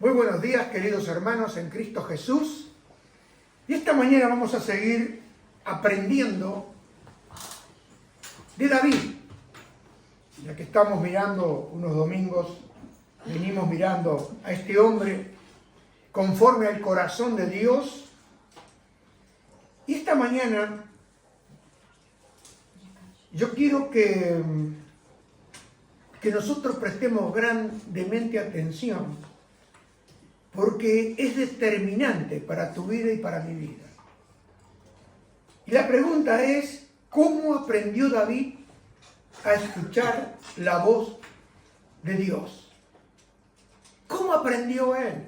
Muy buenos días, queridos hermanos en Cristo Jesús. Y esta mañana vamos a seguir aprendiendo de David. Ya que estamos mirando unos domingos, venimos mirando a este hombre conforme al corazón de Dios. Y esta mañana yo quiero que nosotros prestemos grandemente atención, porque es determinante para tu vida y para mi vida. Y la pregunta es, ¿cómo aprendió David a escuchar la voz de Dios? ¿Cómo aprendió él?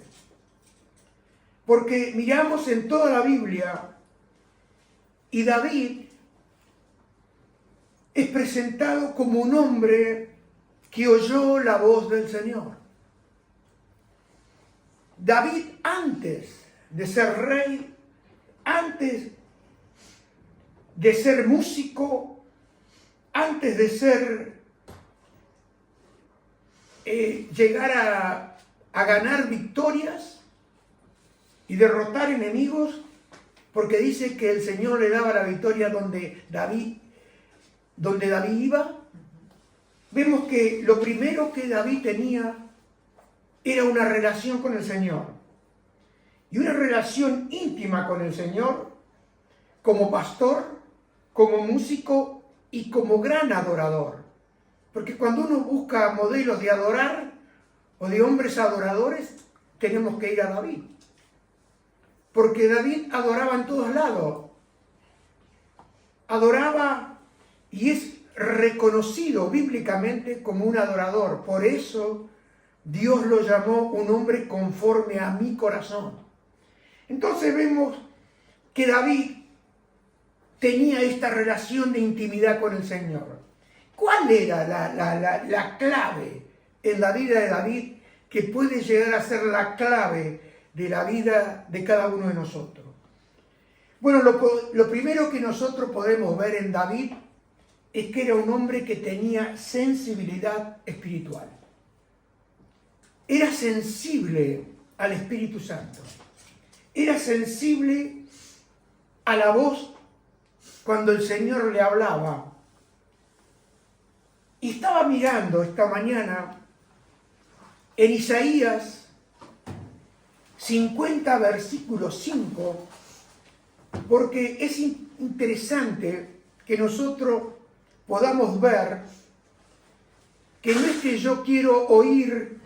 Porque miramos en toda la Biblia y David es presentado como un hombre que oyó la voz del Señor. David, antes de ser rey, antes de ser músico, antes de ser llegar a ganar victorias y derrotar enemigos, porque dice que el Señor le daba la victoria donde David iba. Vemos que lo primero que David tenía era una relación con el Señor. Y una relación íntima con el Señor, como pastor, como músico y como gran adorador. Porque cuando uno busca modelos de adorar o de hombres adoradores, tenemos que ir a David. Porque David adoraba en todos lados. Adoraba y es reconocido bíblicamente como un adorador. Por eso Dios lo llamó un hombre conforme a mi corazón. Entonces vemos que David tenía esta relación de intimidad con el Señor. ¿Cuál era la clave en la vida de David que puede llegar a ser la clave de la vida de cada uno de nosotros? Bueno, lo primero que nosotros podemos ver en David es que era un hombre que tenía sensibilidad espiritual. Era sensible al Espíritu Santo. Era sensible a la voz cuando el Señor le hablaba. Y estaba mirando esta mañana en Isaías 50, versículo 5, porque es interesante que nosotros podamos ver que no es que yo quiero oír.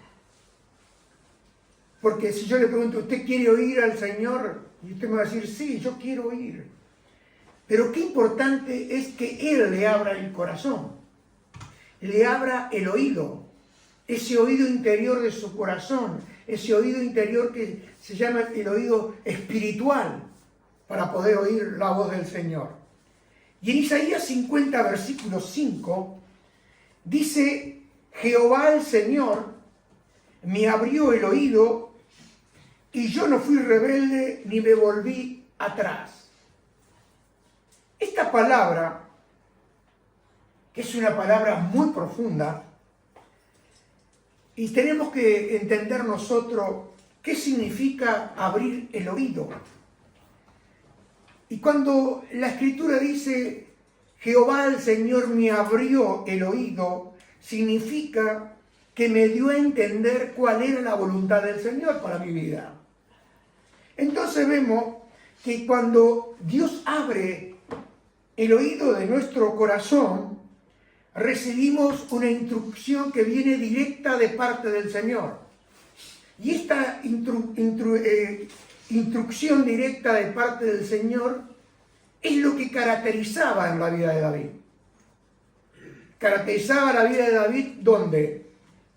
Porque si yo le pregunto, ¿usted quiere oír al Señor? Y usted me va a decir, sí, yo quiero oír. Pero qué importante es que Él le abra el corazón, le abra el oído, ese oído interior de su corazón, ese oído interior que se llama el oído espiritual, para poder oír la voz del Señor. Y en Isaías 50, versículo 5, dice, Jehová el Señor me abrió el oído y yo no fui rebelde ni me volví atrás. Esta palabra, que es una palabra muy profunda, y tenemos que entender nosotros qué significa abrir el oído. Y cuando la Escritura dice, Jehová el Señor me abrió el oído, significa que me dio a entender cuál era la voluntad del Señor para mi vida. Entonces vemos que cuando Dios abre el oído de nuestro corazón, recibimos una instrucción que viene directa de parte del Señor. Y esta instrucción directa de parte del Señor es lo que caracterizaba en la vida de David. Caracterizaba la vida de David, ¿dónde?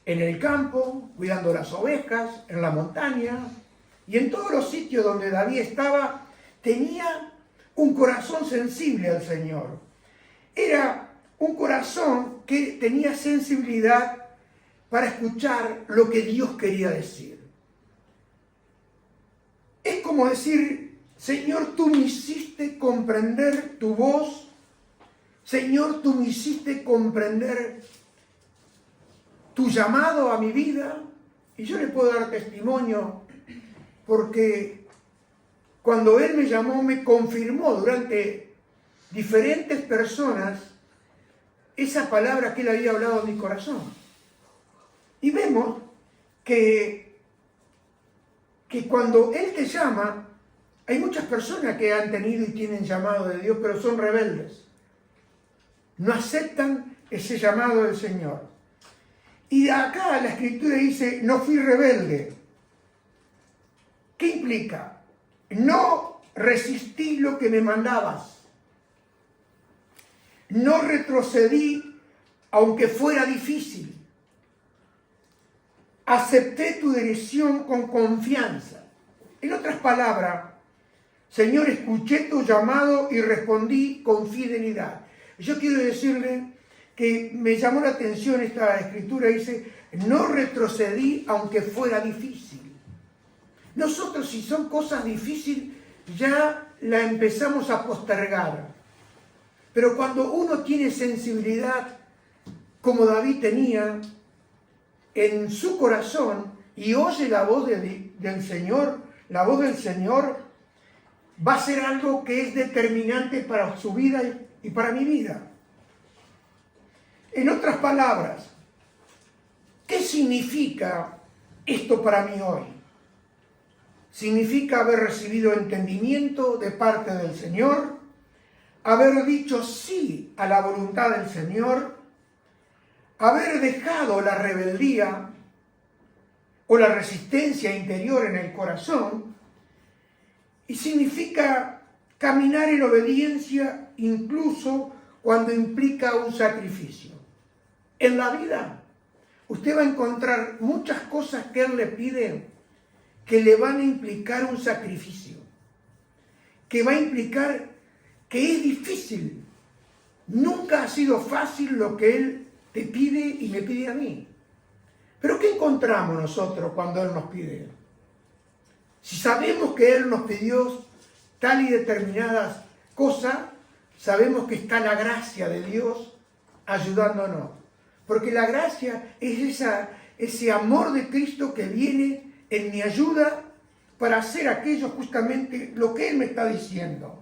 En el campo, cuidando las ovejas, en la montaña, y en todos los sitios donde David estaba, tenía un corazón sensible al Señor. Era un corazón que tenía sensibilidad para escuchar lo que Dios quería decir. Es como decir, Señor, tú me hiciste comprender tu voz. Señor, tú me hiciste comprender tu llamado a mi vida. Y yo le puedo dar testimonio porque cuando Él me llamó, me confirmó durante diferentes personas esa palabra que Él había hablado en mi corazón. Y vemos que cuando Él te llama, hay muchas personas que han tenido y tienen llamado de Dios, pero son rebeldes. No aceptan ese llamado del Señor. Y acá la Escritura dice, no fui rebelde. ¿Qué implica? No resistí lo que me mandabas. No retrocedí aunque fuera difícil. Acepté tu dirección con confianza. En otras palabras, Señor, escuché tu llamado y respondí con fidelidad. Yo quiero decirle que me llamó la atención esta escritura, dice, no retrocedí aunque fuera difícil. Nosotros, si son cosas difíciles, ya la empezamos a postergar. Pero cuando uno tiene sensibilidad, como David tenía en su corazón, y oye la voz del Señor, la voz del Señor va a ser algo que es determinante para su vida y para mi vida. En otras palabras, ¿qué significa esto para mí hoy? Significa haber recibido entendimiento de parte del Señor, haber dicho sí a la voluntad del Señor, haber dejado la rebeldía o la resistencia interior en el corazón, y significa caminar en obediencia incluso cuando implica un sacrificio. En la vida usted va a encontrar muchas cosas que Él le pide que le van a implicar un sacrificio, que va a implicar que es difícil. Nunca ha sido fácil lo que Él te pide y me pide a mí. Pero ¿qué encontramos nosotros cuando Él nos pide? Si sabemos que Él nos pidió tal y determinadas cosas, sabemos que está la gracia de Dios ayudándonos. Porque la gracia es ese amor de Cristo que viene en mi ayuda para hacer aquello justamente lo que Él me está diciendo.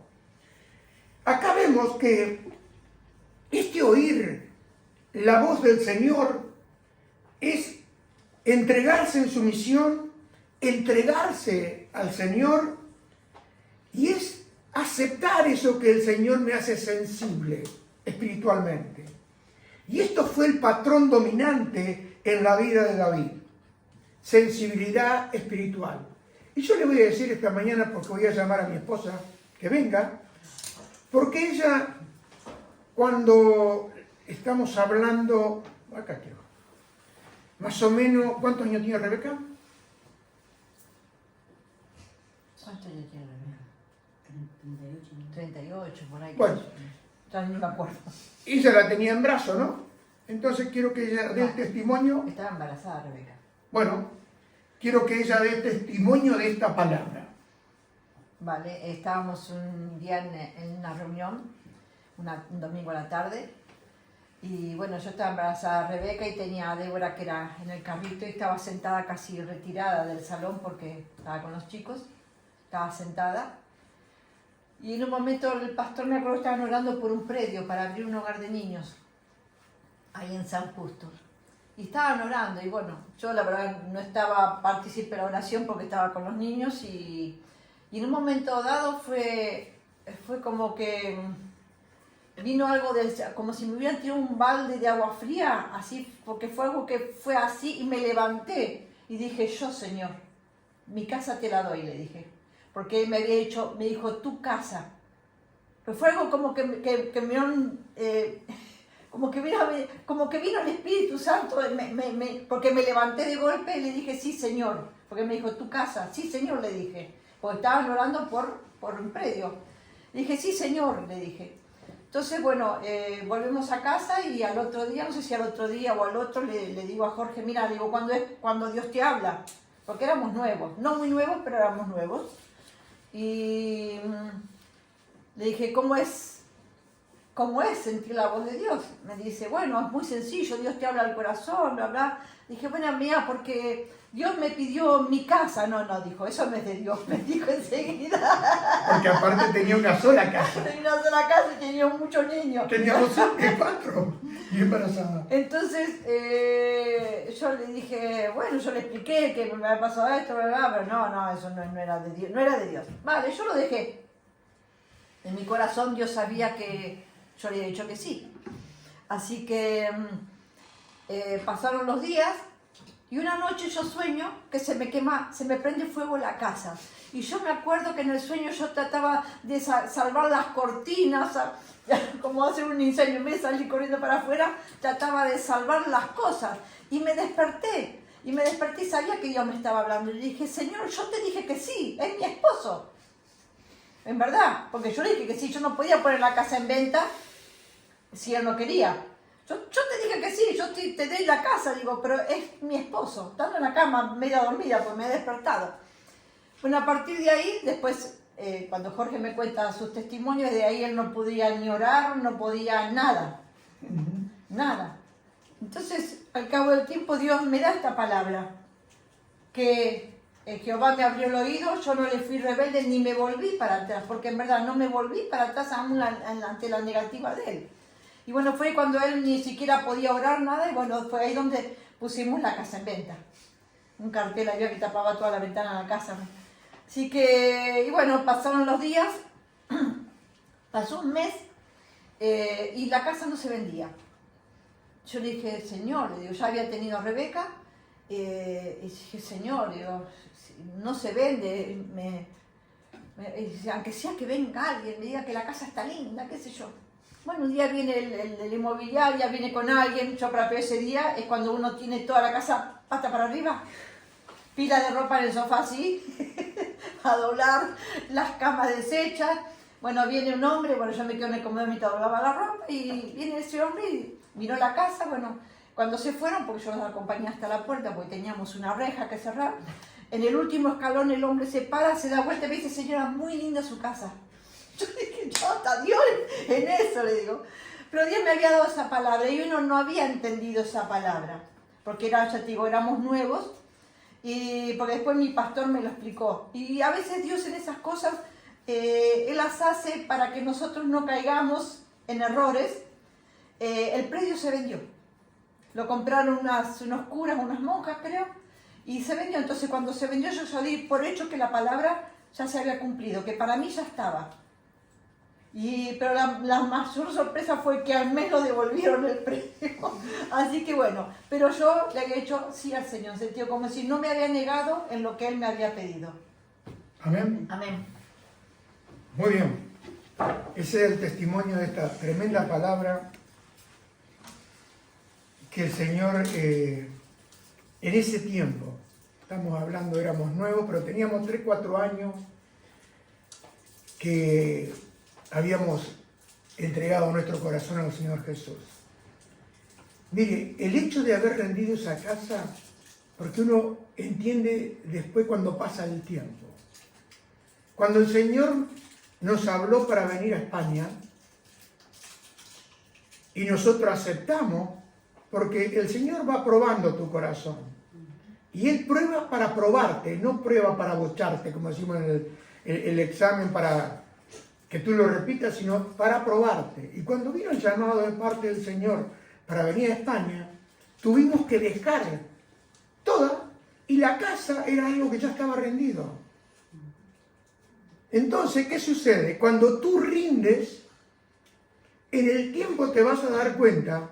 Acá vemos que este oír la voz del Señor es entregarse en su misión, entregarse al Señor, y es aceptar eso que el Señor me hace sensible espiritualmente. Y esto fue el patrón dominante en la vida de David. Sensibilidad espiritual. Y yo le voy a decir esta mañana, porque voy a llamar a mi esposa que venga, porque ella, cuando estamos hablando, acá quiero, más o menos, ¿cuántos años tiene Rebeca? ¿Cuántos años tiene Rebeca? 38, por ahí. Bueno. Ya ni me acuerdo. Ella la tenía en brazo, ¿no? Entonces quiero que ella dé testimonio. Estaba embarazada Rebeca. Bueno, quiero que ella dé testimonio de esta palabra. Vale, estábamos un día en una reunión, un domingo a la tarde, y bueno, yo estaba embarazada de Rebeca y tenía a Débora, que era en el carrito, y estaba sentada casi retirada del salón porque estaba con los chicos, estaba sentada. Y en un momento el pastor, me acuerdo, estaban orando por un predio para abrir un hogar de niños, ahí en San Justo. Y estaban orando, y bueno, yo la verdad no estaba partícipe de la oración porque estaba con los niños, y en un momento dado fue como que vino algo como si me hubieran tirado un balde de agua fría, así, porque fue algo que fue así, y me levanté y dije, yo, Señor, mi casa te la doy, le dije. Porque él me dijo, tu casa. Pero fue algo como que como que vino el Espíritu Santo, porque me levanté de golpe y le dije, sí, Señor. Porque me dijo, tu casa. Sí, Señor, le dije. Porque estaban orando por un predio. Le dije, sí, Señor, le dije. Entonces, bueno, volvemos a casa, y al otro día, no sé si al otro día o al otro, le digo a Jorge, mira, digo, cuando Dios te habla. Porque éramos nuevos. No muy nuevos, pero éramos nuevos. Y le dije, ¿cómo es ¿cómo es sentir la voz de Dios? Me dice, bueno, es muy sencillo, Dios te habla al corazón, bla, bla. Dije, bueno, mía, porque Dios me pidió mi casa. No, dijo, eso no es de Dios, me dijo enseguida. Porque aparte tenía una sola casa. Tenía una sola casa y tenía muchos niños. Teníamos 4 y embarazada. Entonces, yo le dije, bueno, yo le expliqué que me había pasado esto, bla, bla, pero no, eso no era de Dios, no era de Dios. Vale, yo lo dejé. En mi corazón Dios sabía que yo le había dicho que sí. Así que pasaron los días y una noche yo sueño que se me prende fuego la casa. Y yo me acuerdo que en el sueño yo trataba de salvar las cortinas, como hacer un incendio, en vez de salir corriendo para afuera, trataba de salvar las cosas. Y me desperté y sabía que Dios me estaba hablando. Y dije, Señor, yo te dije que sí, es mi esposo. En verdad, porque yo le dije que sí, yo no podía poner la casa en venta si él no quería. Yo te dije que sí, yo te doy la casa, digo, pero es mi esposo, estando en la cama media dormida, pues me he despertado. Bueno, a partir de ahí, después, cuando Jorge me cuenta sus testimonios, de ahí él no podía ni orar, no podía nada, nada. Entonces, al cabo del tiempo, Dios me da esta palabra, que Jehová me abrió el oído, yo no le fui rebelde ni me volví para atrás, porque en verdad no me volví para atrás aún ante la negativa de él. Y bueno, fue cuando él ni siquiera podía orar nada, y bueno, fue ahí donde pusimos la casa en venta. Un cartel había que tapaba toda la ventana de la casa. Así que, y bueno, pasaron los días, pasó un mes, y la casa no se vendía. Yo le dije, Señor, le digo, ya había tenido a Rebeca, y dije, Señor, digo, no se vende, aunque sea que venga alguien, me diga que la casa está linda, qué sé yo. Bueno, un día viene el inmobiliaria, viene con alguien, yo para ese día es cuando uno tiene toda la casa pata para arriba, pila de ropa en el sofá así, a doblar, las camas deshechas. Bueno, viene un hombre, bueno, yo me quedo en el comedor mientras doblaba la ropa, y viene ese hombre y miró la casa. Bueno, cuando se fueron, porque yo los acompañé hasta la puerta, porque teníamos una reja que cerrar, en el último escalón el hombre se para, se da vuelta y me dice, señora, muy linda su casa. Yo dije, yo hasta Dios en eso, le digo. Pero Dios me había dado esa palabra y uno no había entendido esa palabra, porque ya te digo, éramos nuevos, y porque después mi pastor me lo explicó. Y a veces Dios en esas cosas, Él las hace para que nosotros no caigamos en errores. El predio se vendió. Lo compraron unos curas, unas monjas creo, y se vendió. Entonces cuando se vendió yo ya di por hecho que la palabra ya se había cumplido, que para mí ya estaba. Pero la mayor sorpresa fue que al mes lo devolvieron el precio. Así que bueno, pero yo le había hecho sí al Señor, en sentido como si no me había negado en lo que Él me había pedido. Amén. Amén. Muy bien. Ese es el testimonio de esta tremenda palabra que el Señor en ese tiempo, estamos hablando, éramos nuevos, pero teníamos 3, 4 años que habíamos entregado nuestro corazón al Señor Jesús. Mire, el hecho de haber rendido esa casa, porque uno entiende después cuando pasa el tiempo. Cuando el Señor nos habló para venir a España y nosotros aceptamos, porque el Señor va probando tu corazón. Y Él prueba para probarte, no prueba para bocharte, como decimos en el examen para que tú lo repitas, sino para probarte. Y cuando vino el llamado de parte del Señor para venir a España, tuvimos que dejar toda, y la casa era algo que ya estaba rendido. Entonces, ¿qué sucede? Cuando tú rindes, en el tiempo te vas a dar cuenta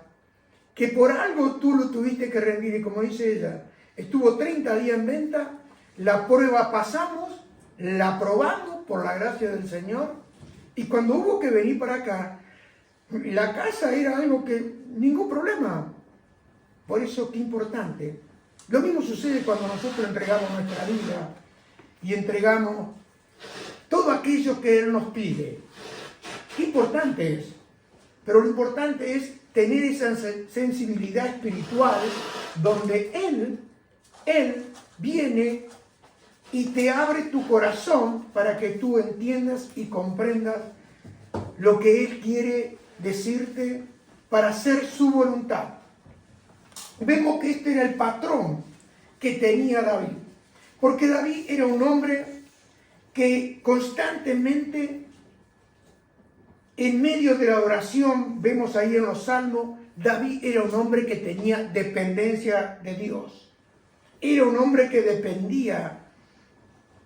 que por algo tú lo tuviste que rendir, y como dice ella, estuvo 30 días en venta, la prueba pasamos, la probamos por la gracia del Señor, y cuando hubo que venir para acá, la casa era algo que, ningún problema. Por eso, qué importante. Lo mismo sucede cuando nosotros entregamos nuestra vida y entregamos todo aquello que Él nos pide. Qué importante es. Pero lo importante es tener esa sensibilidad espiritual donde Él viene y te abre tu corazón para que tú entiendas y comprendas lo que Él quiere decirte para hacer su voluntad. Vemos que este era el patrón que tenía David, porque David era un hombre que constantemente, en medio de la oración, vemos ahí en los salmos, David era un hombre que tenía dependencia de Dios. Era un hombre que dependía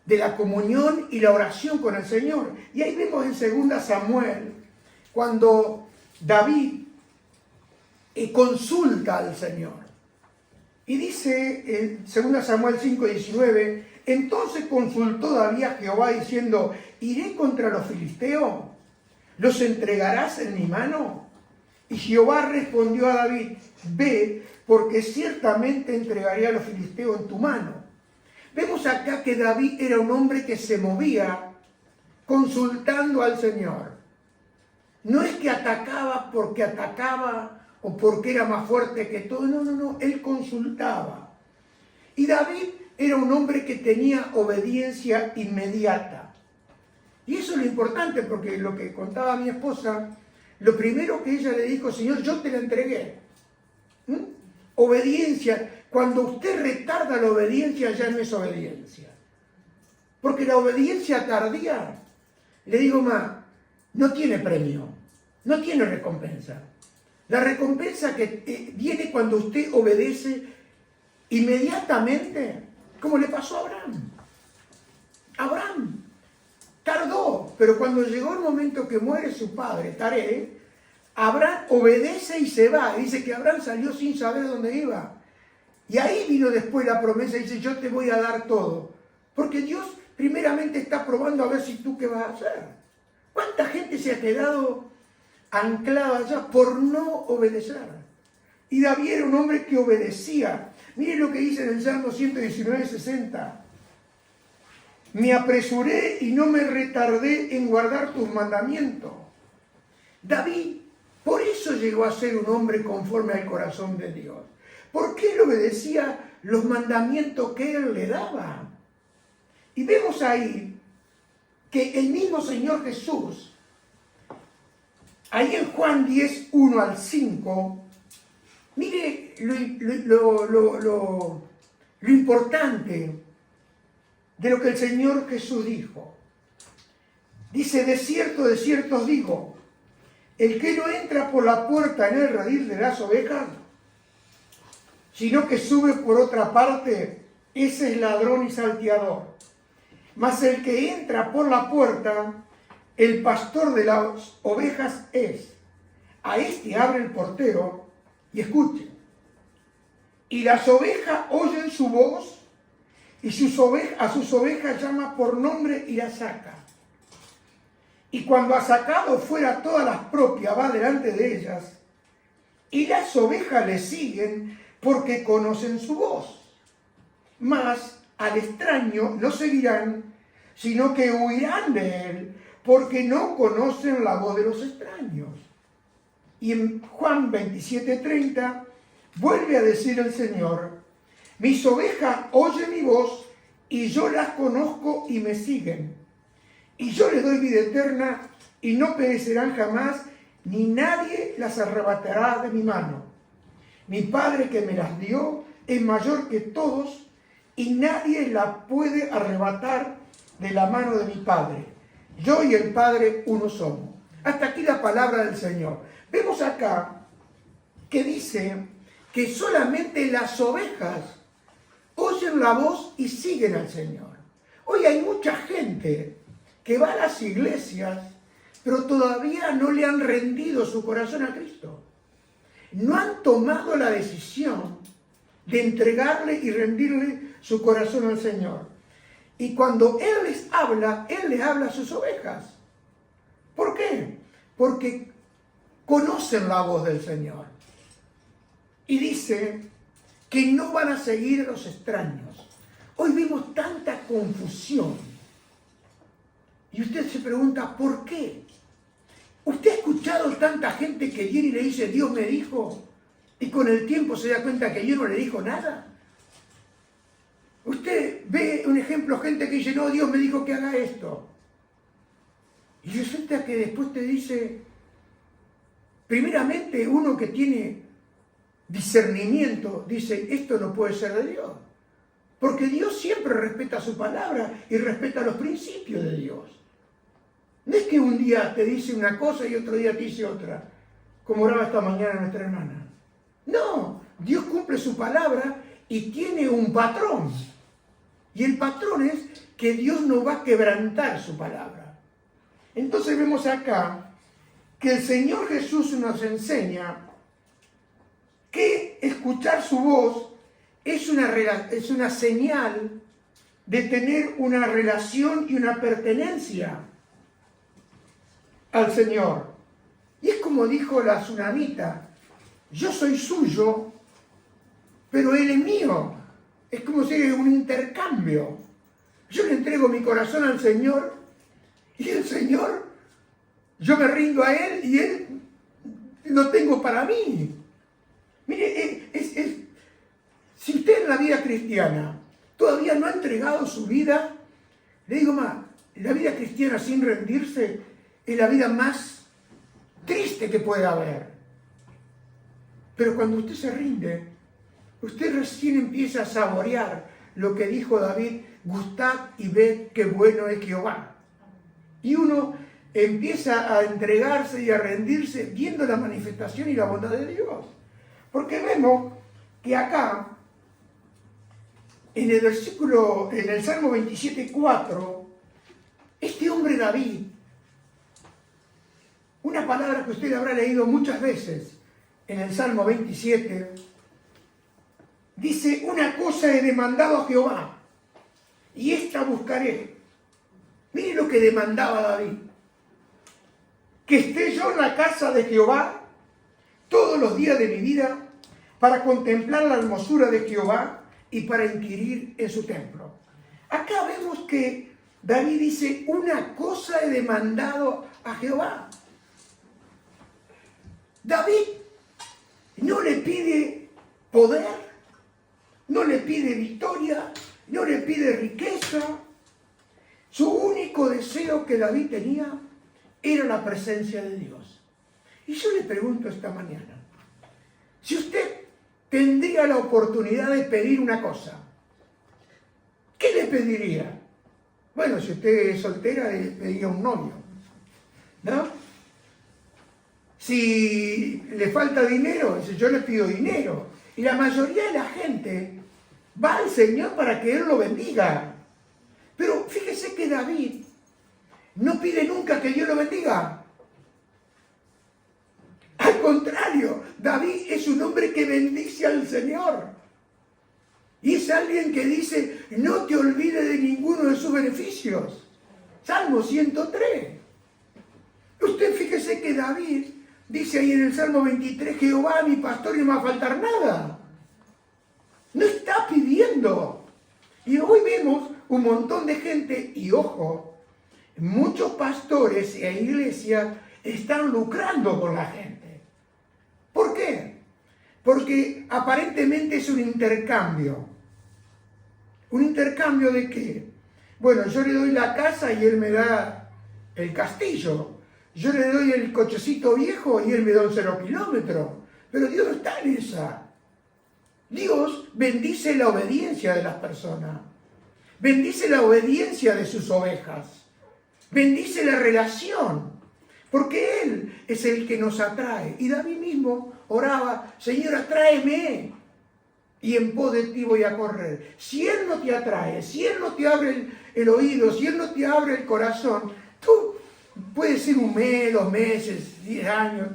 de la comunión y la oración con el Señor. Y ahí vemos en 2 Samuel, cuando David consulta al Señor. Y dice en 2 Samuel 5:19, entonces consultó David a Jehová diciendo, ¿iré contra los filisteos? ¿Los entregarás en mi mano? Y Jehová respondió a David, ve, porque ciertamente entregaré a los filisteos en tu mano. Vemos acá que David era un hombre que se movía consultando al Señor. No es que atacaba porque atacaba o porque era más fuerte que todo. No, él consultaba. Y David era un hombre que tenía obediencia inmediata. Y eso es lo importante, porque lo que contaba mi esposa, lo primero que ella le dijo, Señor, yo te la entregué. Obediencia. Cuando usted retarda la obediencia, ya no es obediencia. Porque la obediencia tardía, le digo más, no tiene premio, no tiene recompensa. La recompensa que viene cuando usted obedece inmediatamente, como le pasó a Abraham. Abraham tardó, pero cuando llegó el momento que muere su padre, Taré, Abraham obedece y se va. Dice que Abraham salió sin saber dónde iba. Y ahí vino después la promesa, dice, yo te voy a dar todo. Porque Dios primeramente está probando a ver si tú qué vas a hacer. ¿Cuánta gente se ha quedado anclada allá por no obedecer? Y David era un hombre que obedecía. Miren lo que dice en el Salmo 119:60. Me apresuré y no me retardé en guardar tus mandamientos. David, por eso llegó a ser un hombre conforme al corazón de Dios. Porque él obedecía los mandamientos que él le daba. Y vemos ahí que el mismo Señor Jesús, ahí en Juan 10, 1 al 5, mire lo importante de lo que el Señor Jesús dijo. Dice, de cierto os digo, el que no entra por la puerta en el redil de las ovejas, sino que sube por otra parte, ese es ladrón y salteador. Mas el que entra por la puerta, el pastor de las ovejas es. A este abre el portero y escuchen. Y las ovejas oyen su voz, y a sus ovejas llama por nombre y las saca. Y cuando ha sacado fuera todas las propias, va delante de ellas, y las ovejas le siguen porque conocen su voz. Mas al extraño no seguirán, sino que huirán de él, porque no conocen la voz de los extraños. Y en Juan 27:30 vuelve a decir el Señor, mis ovejas oyen mi voz, y yo las conozco y me siguen. Y yo les doy vida eterna, y no perecerán jamás, ni nadie las arrebatará de mi mano. Mi Padre que me las dio es mayor que todos, y nadie la puede arrebatar de la mano de mi Padre. Yo y el Padre uno somos. Hasta aquí la palabra del Señor. Vemos acá que dice que solamente las ovejas oyen la voz y siguen al Señor. Hoy hay mucha gente que va a las iglesias, pero todavía no le han rendido su corazón a Cristo. No han tomado la decisión de entregarle y rendirle su corazón al Señor. Y cuando Él les habla a sus ovejas. ¿Por qué? Porque conocen la voz del Señor. Y dice que no van a seguir a los extraños. Hoy vemos tanta confusión. Y usted se pregunta, ¿por qué? ¿Usted ha escuchado tanta gente que viene y le dice, Dios me dijo, y con el tiempo se da cuenta que Dios no le dijo nada? Usted ve un ejemplo, gente que dice, no, Dios me dijo que haga esto. Y resulta que después te dice, primeramente uno que tiene discernimiento dice, esto no puede ser de Dios. Porque Dios siempre respeta su palabra y respeta los principios de Dios. No es que un día te dice una cosa y otro día te dice otra, como oraba esta mañana nuestra hermana. No, Dios cumple su palabra y tiene un patrón. Y el patrón es que Dios no va a quebrantar su palabra. Entonces vemos acá que el Señor Jesús nos enseña que escuchar su voz es una señal de tener una relación y una pertenencia al Señor. Y es como dijo la tsunamita, yo soy suyo, pero Él es mío. Es como si fuera un intercambio. Yo le entrego mi corazón al Señor y el Señor, yo me rindo a Él y Él lo tengo para mí. Mire, si usted en la vida cristiana todavía no ha entregado su vida, le digo más, la vida cristiana sin rendirse es la vida más triste que puede haber. Pero cuando usted se rinde, usted recién empieza a saborear lo que dijo David, gustad y ved qué bueno es Jehová. Y uno empieza a entregarse y a rendirse viendo la manifestación y la bondad de Dios. Porque vemos que acá, en el Salmo 27:4, este hombre David, una palabra que usted habrá leído muchas veces en el Salmo 27, dice, una cosa he demandado a Jehová, y esta buscaré. Mire lo que demandaba David. Que esté yo en la casa de Jehová todos los días de mi vida para contemplar la hermosura de Jehová y para inquirir en su templo. Acá vemos que David dice, una cosa he demandado a Jehová. David no le pide poder, no le pide victoria, no le pide riqueza. Su único deseo que David tenía era la presencia de Dios. Y yo le pregunto esta mañana, si usted tendría la oportunidad de pedir una cosa, ¿qué le pediría? Bueno, si usted es soltera, le pediría un novio, ¿no? Si le falta dinero, yo le pido dinero. Y la mayoría de la gente va al Señor para que Él lo bendiga. Pero fíjese que David no pide nunca que Dios lo bendiga. Al contrario, David es un hombre que bendice al Señor. Y es alguien que dice, no te olvides de ninguno de sus beneficios. Salmo 103. Usted fíjese que David dice ahí en el Salmo 23, Jehová mi pastor y no me va a faltar nada. No está pidiendo. Y hoy vemos un montón de gente, y ojo, muchos pastores e iglesias están lucrando con la gente. ¿Por qué? Porque aparentemente es un intercambio. ¿Un intercambio de qué? Bueno, yo le doy la casa y él me da el castillo. Yo le doy el cochecito viejo y él me da un 0 kilómetro. Pero Dios no está en esa. Dios bendice la obediencia de las personas. Bendice la obediencia de sus ovejas. Bendice la relación. Porque Él es el que nos atrae. Y David mismo oraba, Señor, atráeme. Y en pos de ti voy a correr. Si Él no te atrae, si Él no te abre el oído, si Él no te abre el corazón, tú puedes ir 1 mes, 2 meses, 10 años,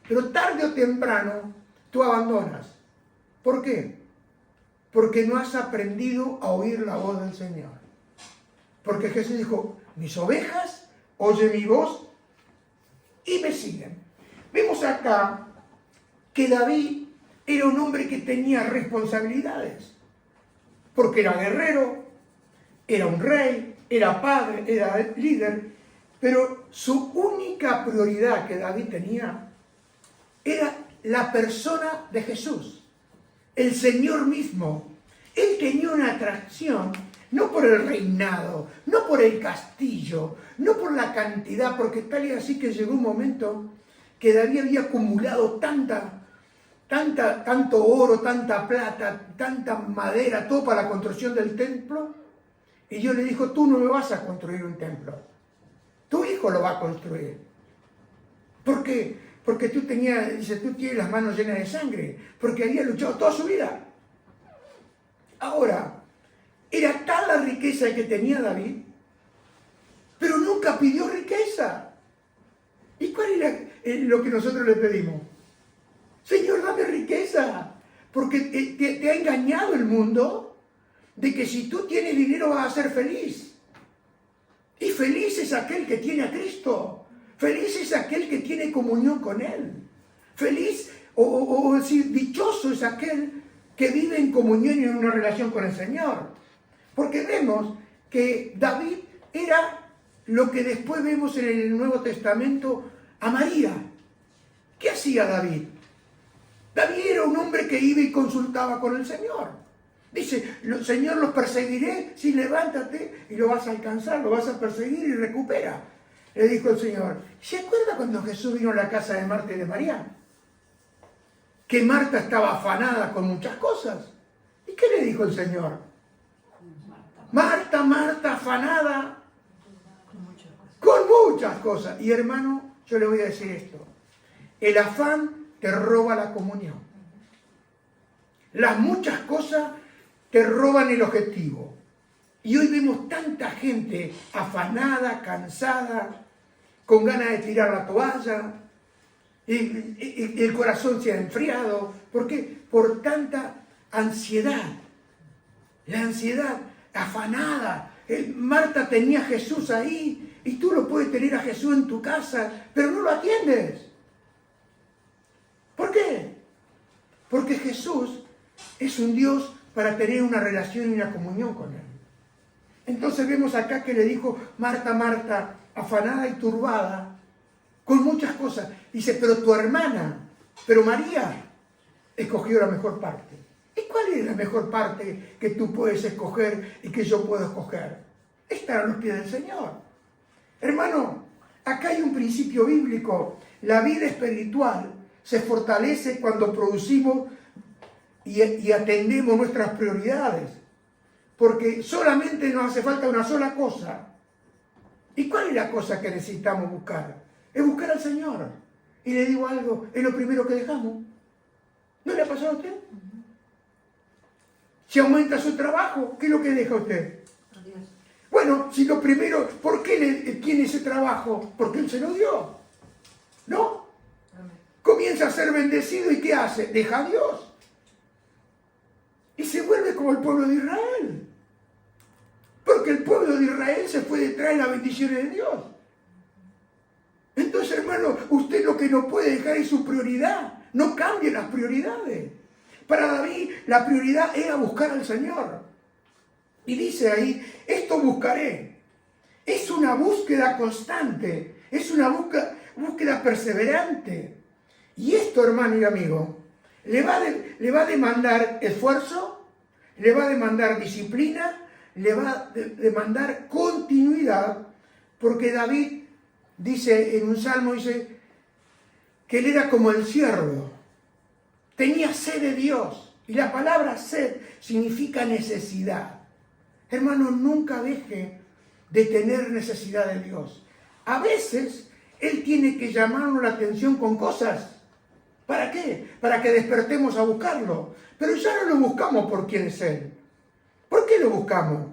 pero tarde o temprano tú abandonas. ¿Por qué? Porque no has aprendido a oír la voz del Señor. Porque Jesús dijo, mis ovejas oyen mi voz y me siguen. Vemos acá que David era un hombre que tenía responsabilidades. Porque era guerrero, era un rey, era padre, era líder. Pero su única prioridad que David tenía era la persona de Jesús, el Señor mismo. Él tenía una atracción, no por el reinado, no por el castillo, no por la cantidad, porque tal y así que llegó un momento que David había acumulado tanto oro, tanta plata, tanta madera, todo para la construcción del templo. Y Dios le dijo, tú no me vas a construir un templo, tu hijo lo va a construir. ¿Por qué? Porque tú tienes las manos llenas de sangre, porque había luchado toda su vida. Ahora, era tal la riqueza que tenía David, pero nunca pidió riqueza. ¿Y cuál era lo que nosotros le pedimos? Señor, dame riqueza, porque te ha engañado el mundo de que si tú tienes dinero vas a ser feliz. Y feliz es aquel que tiene a Cristo. Feliz es aquel que tiene comunión con Él. Feliz, o decir, dichoso es aquel que vive en comunión y en una relación con el Señor. Porque vemos que David era lo que después vemos en el Nuevo Testamento a María. ¿Qué hacía David? David era un hombre que iba y consultaba con el Señor. Dice, Señor, los perseguiré, sí, levántate y lo vas a alcanzar, lo vas a perseguir y recupera. Le dijo el Señor. ¿Se acuerda cuando Jesús vino a la casa de Marta y de María? Que Marta estaba afanada con muchas cosas. ¿Y qué le dijo el Señor? Marta, Marta, afanada con muchas cosas. Y hermano, yo le voy a decir esto. El afán te roba la comunión. Las muchas cosas te roban el objetivo. Y hoy vemos tanta gente afanada, cansada, con ganas de tirar la toalla, y el corazón se ha enfriado. ¿Por qué? Por tanta ansiedad. La ansiedad, afanada. Marta tenía a Jesús ahí, y tú lo puedes tener a Jesús en tu casa, pero no lo atiendes. ¿Por qué? Porque Jesús es un Dios para tener una relación y una comunión con Él. Entonces vemos acá que le dijo, Marta, Marta, afanada y turbada, con muchas cosas. Dice, pero tu hermana, pero María, escogió la mejor parte. ¿Y cuál es la mejor parte que tú puedes escoger y que yo puedo escoger? Estar a los pies del Señor. Hermano, acá hay un principio bíblico. La vida espiritual se fortalece cuando producimos y atendemos nuestras prioridades. Porque solamente nos hace falta una sola cosa. ¿Y cuál es la cosa que necesitamos buscar? Es buscar al Señor. Y le digo algo, es lo primero que dejamos. ¿No le ha pasado a usted? Si aumenta su trabajo, ¿qué es lo que deja usted? Adiós. Bueno, si lo primero, ¿por qué tiene ese trabajo? Porque Él se lo dio. ¿No? Comienza a ser bendecido y ¿qué hace? Deja a Dios. Y se vuelve como el pueblo de Israel. Porque el pueblo de Israel se fue detrás de las bendiciones de Dios. Entonces, hermano, usted lo que no puede dejar es su prioridad. No cambie las prioridades. Para David, la prioridad era buscar al Señor. Y dice ahí, esto buscaré. Es una búsqueda constante. Es una búsqueda perseverante. Y esto, hermano y amigo, le va a demandar esfuerzo, le va a demandar disciplina, le va a demandar continuidad, porque David dice en un salmo, dice que él era como el ciervo, tenía sed de Dios, y la palabra sed significa necesidad. Hermano, nunca deje de tener necesidad de Dios. A veces Él tiene que llamarnos la atención con cosas. ¿Para qué? Para que despertemos a buscarlo. Pero ya no lo buscamos por quién es Él. ¿Por qué lo buscamos?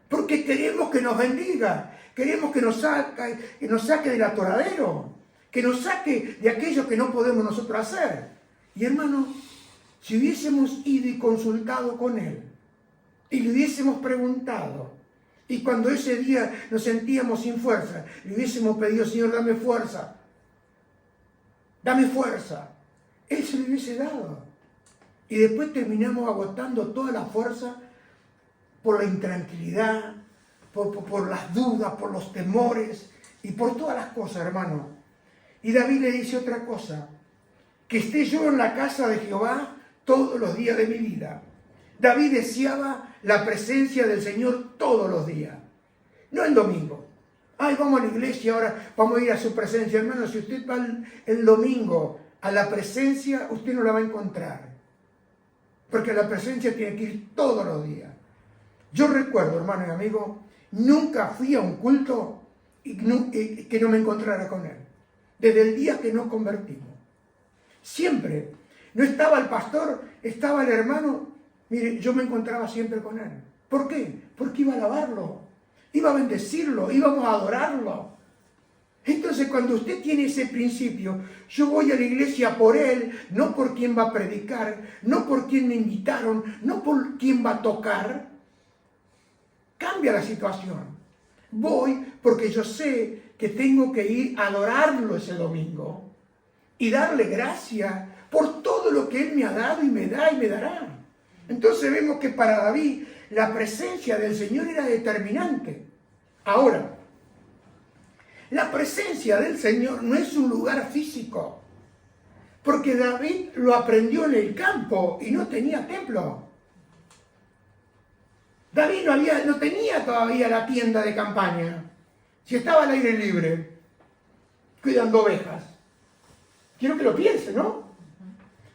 Porque queremos que nos bendiga, queremos que nos saque del atoradero, que nos saque de aquello que no podemos nosotros hacer. Y hermano, si hubiésemos ido y consultado con Él, y le hubiésemos preguntado, y cuando ese día nos sentíamos sin fuerza, le hubiésemos pedido, Señor, dame fuerza, Él se lo hubiese dado. Y después terminamos agotando toda la fuerza por la intranquilidad, por las dudas, por los temores y por todas las cosas, hermano. Y David le dice otra cosa, que esté yo en la casa de Jehová todos los días de mi vida. David deseaba la presencia del Señor todos los días, no el domingo. Ay, vamos a la iglesia ahora, vamos a ir a su presencia. Hermano, si usted va el domingo a la presencia, usted no la va a encontrar. Porque a la presencia tiene que ir todos los días. Yo recuerdo, hermano y amigo, nunca fui a un culto que no me encontrara con él. Desde el día que nos convertimos. Siempre. No estaba el pastor, estaba el hermano. Mire, yo me encontraba siempre con él. ¿Por qué? Porque iba a alabarlo, iba a bendecirlo, íbamos a adorarlo. Entonces, cuando usted tiene ese principio, yo voy a la iglesia por él, no por quién va a predicar, no por quién me invitaron, no por quién va a tocar, cambia la situación. Voy porque yo sé que tengo que ir a adorarlo ese domingo y darle gracias por todo lo que él me ha dado y me da y me dará. Entonces vemos que para David la presencia del Señor era determinante. Ahora, la presencia del Señor no es un lugar físico, porque David lo aprendió en el campo y no tenía templo. David no tenía todavía la tienda de campaña, si estaba al aire libre, cuidando ovejas. Quiero que lo piense, ¿no?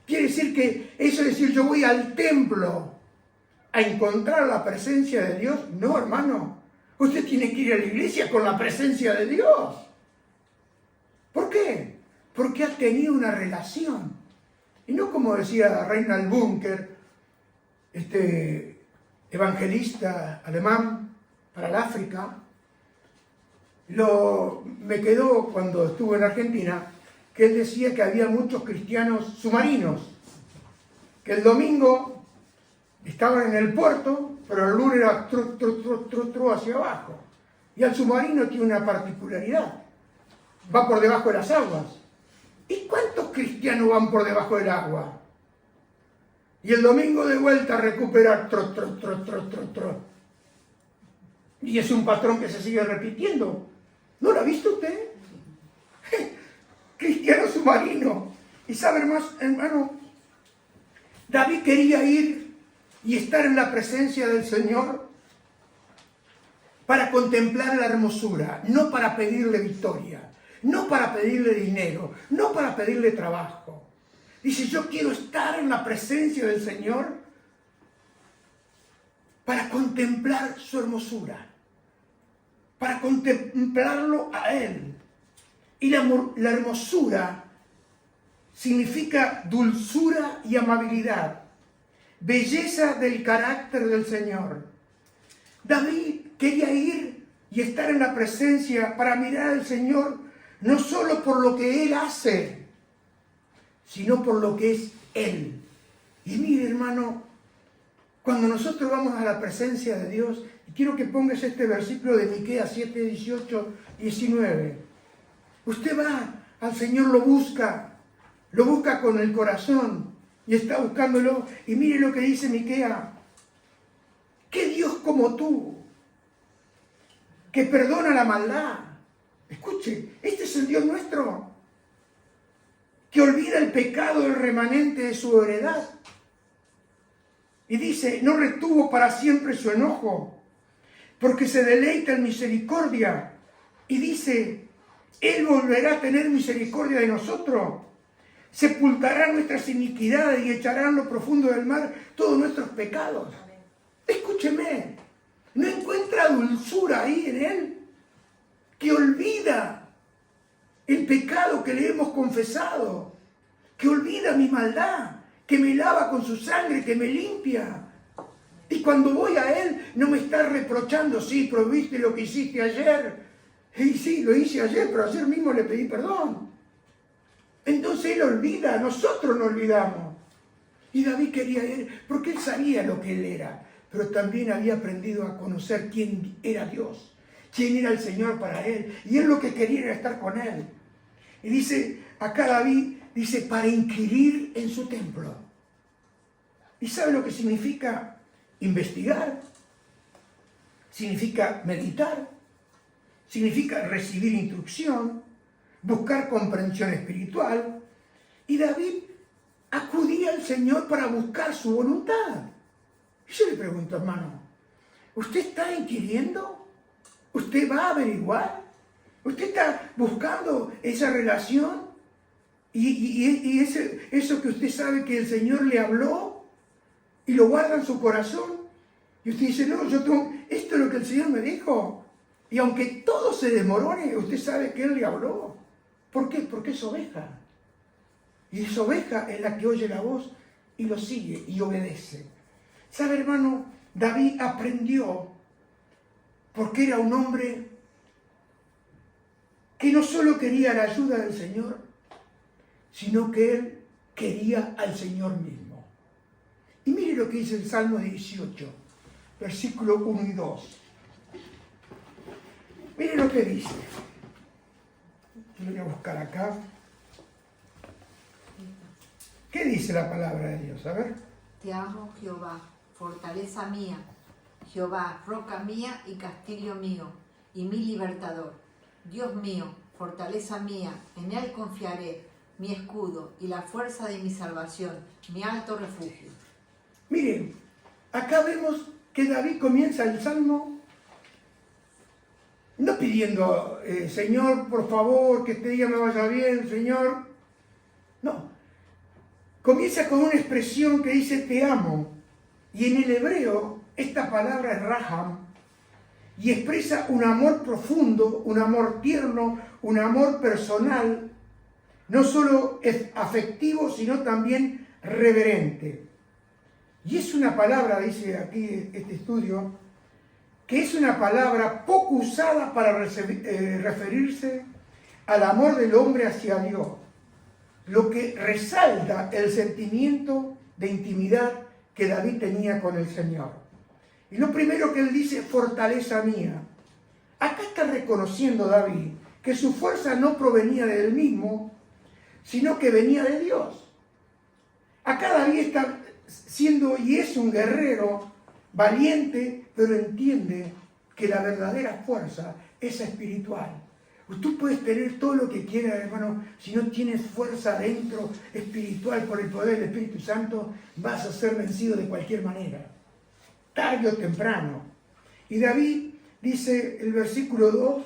Quiere decir que eso es decir, yo voy al templo a encontrar la presencia de Dios. No, hermano. Usted tiene que ir a la iglesia con la presencia de Dios. ¿Por qué? Porque ha tenido una relación. Y no como decía Reinhard Bunker, evangelista alemán para el África. Me quedó cuando estuve en Argentina, que él decía que había muchos cristianos submarinos, que el domingo estaban en el puerto, pero el lunes era tru hacia abajo. Y el submarino tiene una particularidad, va por debajo de las aguas. ¿Y cuántos cristianos van por debajo del agua? Y el domingo de vuelta a recuperar Y es un patrón que se sigue repitiendo. ¿No lo ha visto usted? Cristiano submarino. Y sabe, hermano, David quería ir y estar en la presencia del Señor para contemplar la hermosura, no para pedirle victoria, no para pedirle dinero, no para pedirle trabajo. Dice, yo quiero estar en la presencia del Señor para contemplar su hermosura, para contemplarlo a Él. Y la hermosura significa dulzura y amabilidad, belleza del carácter del Señor. David quería ir y estar en la presencia para mirar al Señor, no solo por lo que Él hace, sino por lo que es Él. Y mire, hermano, cuando nosotros vamos a la presencia de Dios, y quiero que pongas este versículo de Miqueas 7, 18, 19. Usted va al Señor, lo busca con el corazón y está buscándolo. Y mire lo que dice Miqueas. ¿Qué Dios como tú, que perdona la maldad? Escuche, este es el Dios nuestro, que olvida el pecado del remanente de su heredad. Y dice, no retuvo para siempre su enojo, porque se deleita en misericordia. Y dice, Él volverá a tener misericordia de nosotros, sepultará nuestras iniquidades y echará en lo profundo del mar todos nuestros pecados. Escúcheme, ¿no encuentra dulzura ahí en Él? Que olvida el pecado que le hemos confesado, que olvida mi maldad, que me lava con su sangre, que me limpia. Y cuando voy a Él no me está reprochando, sí, pero viste lo que hiciste ayer. Y sí, lo hice ayer, pero ayer mismo le pedí perdón. Entonces Él olvida, nosotros no olvidamos. Y David quería ir, porque él sabía lo que él era, pero también había aprendido a conocer quién era Dios, quién era el Señor para él. Y él lo que quería era estar con Él. Y dice, acá David, dice, para inquirir en su templo. ¿Y sabe lo que significa investigar? Significa meditar. Significa recibir instrucción, buscar comprensión espiritual. Y David acudía al Señor para buscar su voluntad. Y yo le pregunto, hermano, ¿usted está inquiriendo? ¿Usted va a averiguar? ¿Usted está buscando esa relación? Y eso que usted sabe que el Señor le habló y lo guarda en su corazón. Y usted dice, no, esto es lo que el Señor me dijo. Y aunque todo se desmorone, usted sabe que Él le habló. ¿Por qué? Porque es oveja. Y esa oveja es la que oye la voz y lo sigue y obedece. ¿Sabe, hermano? David aprendió porque era un hombre que no solo quería la ayuda del Señor, sino que él quería al Señor mismo. Y mire lo que dice el Salmo 18, versículo 1 y 2. Mire lo que dice. Lo voy a buscar acá. ¿Qué dice la palabra de Dios? A ver. Te amo, Jehová, fortaleza mía, Jehová, roca mía y castillo mío, y mi libertador. Dios mío, fortaleza mía, en Él confiaré, mi escudo y la fuerza de mi salvación, mi alto refugio. Miren, acá vemos que David comienza el Salmo no pidiendo, Señor, por favor, que este día me vaya bien, Señor. No. Comienza con una expresión que dice te amo. Y en el hebreo esta palabra es raham. Y expresa un amor profundo, un amor tierno, un amor personal. No solo afectivo, sino también reverente. Y es una palabra, dice aquí este estudio, que es una palabra poco usada para referirse al amor del hombre hacia Dios, lo que resalta el sentimiento de intimidad que David tenía con el Señor. Y lo primero que él dice, fortaleza mía. Acá está reconociendo David que su fuerza no provenía de él mismo, sino que venía de Dios. Acá David está siendo y es un guerrero valiente, pero entiende que la verdadera fuerza es espiritual. Tú puedes tener todo lo que quieras, hermano, si no tienes fuerza dentro espiritual por el poder del Espíritu Santo, vas a ser vencido de cualquier manera, tarde o temprano. Y David dice el versículo 2,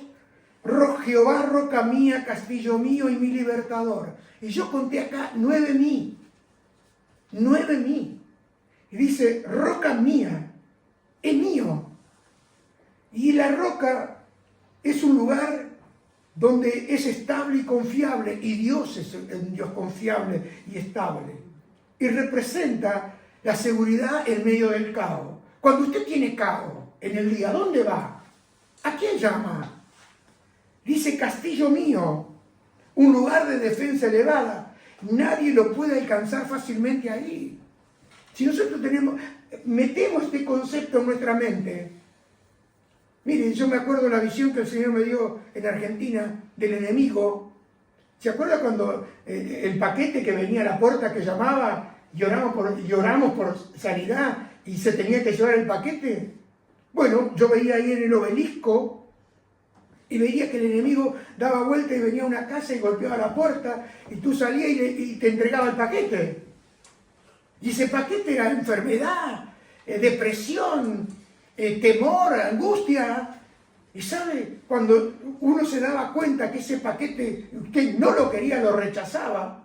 Jehová, roca mía, castillo mío y mi libertador. Y yo conté acá 9.000. Y dice, roca mía, es mío. Y la roca es un lugar donde es estable y confiable, y Dios es un Dios confiable y estable. Y representa la seguridad en medio del caos. Cuando usted tiene caos en el día, ¿dónde va? ¿A quién llama? Dice castillo mío, un lugar de defensa elevada. Nadie lo puede alcanzar fácilmente ahí. Si nosotros metemos este concepto en nuestra mente. Miren, yo me acuerdo la visión que el Señor me dio en Argentina del enemigo. ¿Se acuerda cuando el paquete que venía a la puerta que llamaba, lloramos por sanidad y se tenía que llevar el paquete? Bueno, yo veía ahí en el obelisco y veía que el enemigo daba vuelta y venía a una casa y golpeaba la puerta y tú salías y te entregaba el paquete. Y ese paquete era enfermedad, depresión, temor, angustia. Y sabe, cuando uno se daba cuenta que ese paquete usted no lo quería, lo rechazaba,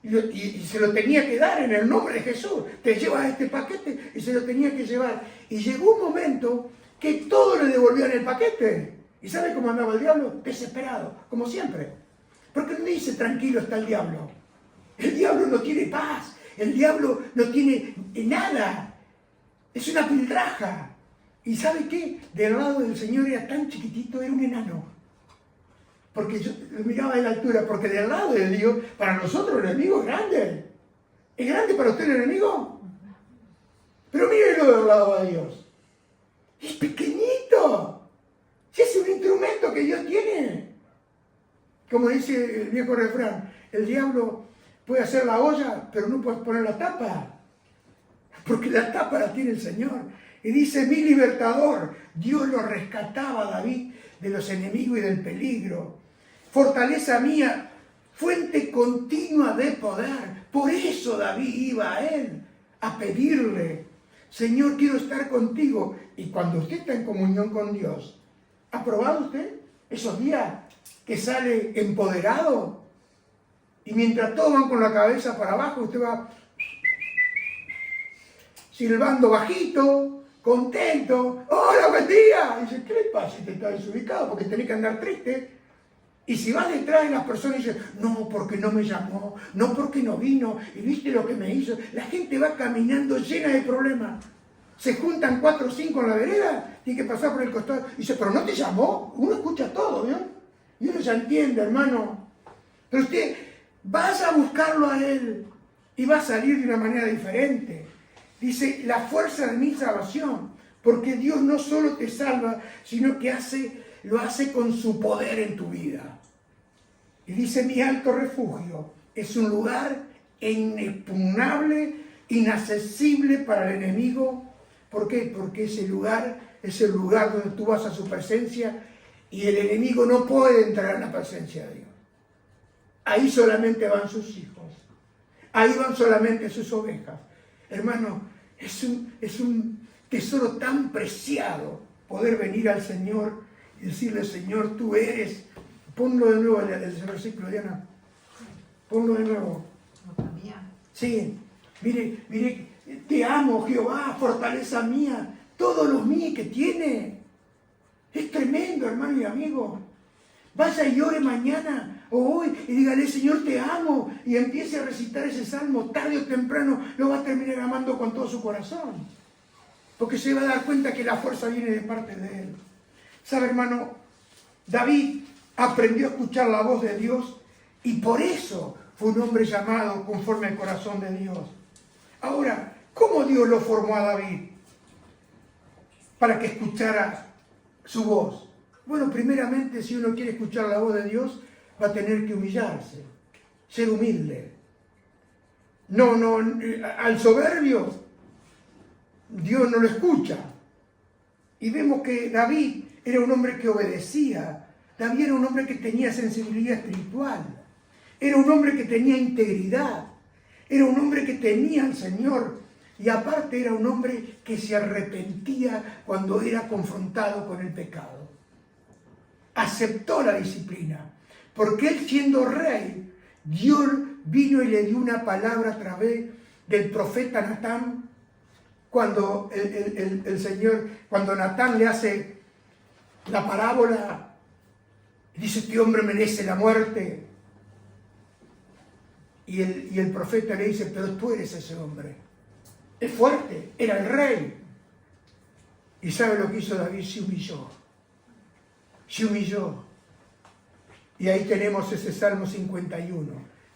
y se lo tenía que dar en el nombre de Jesús. Te llevas este paquete y se lo tenía que llevar. Y llegó un momento que todos le devolvían el paquete. ¿Y sabe cómo andaba el diablo? Desesperado, como siempre. Porque no dice tranquilo está el diablo. El diablo no tiene paz. El diablo no tiene nada. Es una piltraja. ¿Y sabe qué? Del lado del Señor era tan chiquitito, era un enano. Porque yo lo miraba de la altura, porque del lado de Dios, para nosotros el enemigo es grande. ¿Es grande para usted el enemigo? Pero mírenlo del lado de Dios. Es pequeñito. Si es un instrumento que Dios tiene. Como dice el viejo refrán, el diablo puede hacer la olla, pero no puede poner la tapa. Porque la tapa la tiene el Señor. Y dice, mi libertador. Dios lo rescataba a David de los enemigos y del peligro. Fortaleza mía, fuente continua de poder. Por eso David iba a él a pedirle, Señor, quiero estar contigo. Y cuando usted está en comunión con Dios, ¿ha probado usted? Esos días que sale empoderado y mientras todos van con la cabeza para abajo, usted va silbando bajito, contento. ¡Hola, buen día! Y dice, ¿qué le pasa si te estás desubicado? Porque tenés que andar triste. Y si vas detrás de las personas y dices, no, porque no me llamó, no, porque no vino, y viste lo que me hizo. La gente va caminando llena de problemas. Se juntan 4 o 5 en la vereda, tiene que pasar por el costado. Y dice, pero no te llamó. Uno escucha todo, ¿no? Y uno ya entiende, hermano. Pero usted vas a buscarlo a él y va a salir de una manera diferente. Dice, la fuerza de mi salvación, porque Dios no solo te salva, sino que lo hace con su poder en tu vida. Y dice, mi alto refugio es un lugar inexpugnable, inaccesible para el enemigo. ¿Por qué? Porque ese lugar es el lugar donde tú vas a su presencia y el enemigo no puede entrar en la presencia de Dios. Ahí solamente van sus hijos. Ahí van solamente sus ovejas. Hermano, es un tesoro tan preciado poder venir al Señor y decirle, Señor, tú eres. Ponlo de nuevo el versículo, Diana. Ponlo de nuevo. Sí, mire, te amo, Jehová, fortaleza mía. Todos los míos que tiene. Es tremendo, hermano y amigo. Vaya y ore mañana o hoy y dígale, Señor, te amo. Y empiece a recitar ese salmo. Tarde o temprano lo va a terminar amando con todo su corazón. Porque se va a dar cuenta que la fuerza viene de parte de Él. ¿Sabe, hermano? David aprendió a escuchar la voz de Dios y por eso fue un hombre llamado conforme al corazón de Dios. Ahora, ¿cómo Dios lo formó a David? Para que escuchara su voz. Bueno, primeramente, si uno quiere escuchar la voz de Dios, va a tener que humillarse, ser humilde. Al soberbio, Dios no lo escucha. Y vemos que David era un hombre que obedecía. David era un hombre que tenía sensibilidad espiritual. Era un hombre que tenía integridad. Era un hombre que temía al Señor. Y aparte era un hombre que se arrepentía cuando era confrontado con el pecado. Aceptó la disciplina. Porque él, siendo rey, Dios vino y le dio una palabra a través del profeta Natán. Cuando el Señor, cuando Natán le hace la parábola, dice, este hombre merece la muerte. Y el profeta le dice, pero tú eres ese hombre. Es fuerte, era el rey. ¿Y sabe lo que hizo David? Se humilló. Se humilló. Y ahí tenemos ese Salmo 51,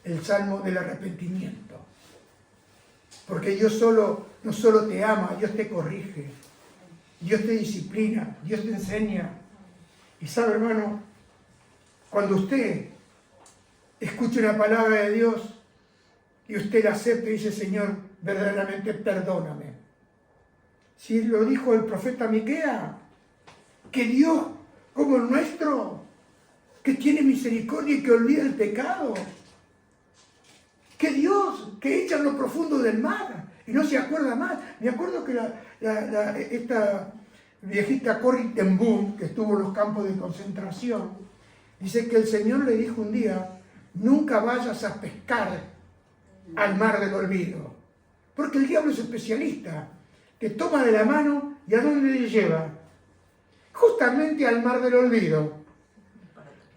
el Salmo del arrepentimiento. Porque Dios no solo te ama, Dios te corrige. Dios te disciplina, Dios te enseña. Y sabe, hermano, cuando usted escucha una palabra de Dios y usted la acepta y dice, Señor, verdaderamente perdóname. Si lo dijo el profeta Miqueas, que Dios, como el nuestro, que tiene misericordia y que olvida el pecado, que Dios, que echa en lo profundo del mar y no se acuerda más. Me acuerdo que esta viejita Corrie ten Boom, que estuvo en los campos de concentración, dice que el Señor le dijo un día, nunca vayas a pescar al mar del olvido, porque el diablo es especialista, te toma de la mano y ¿a dónde le lleva? Justamente al mar del olvido.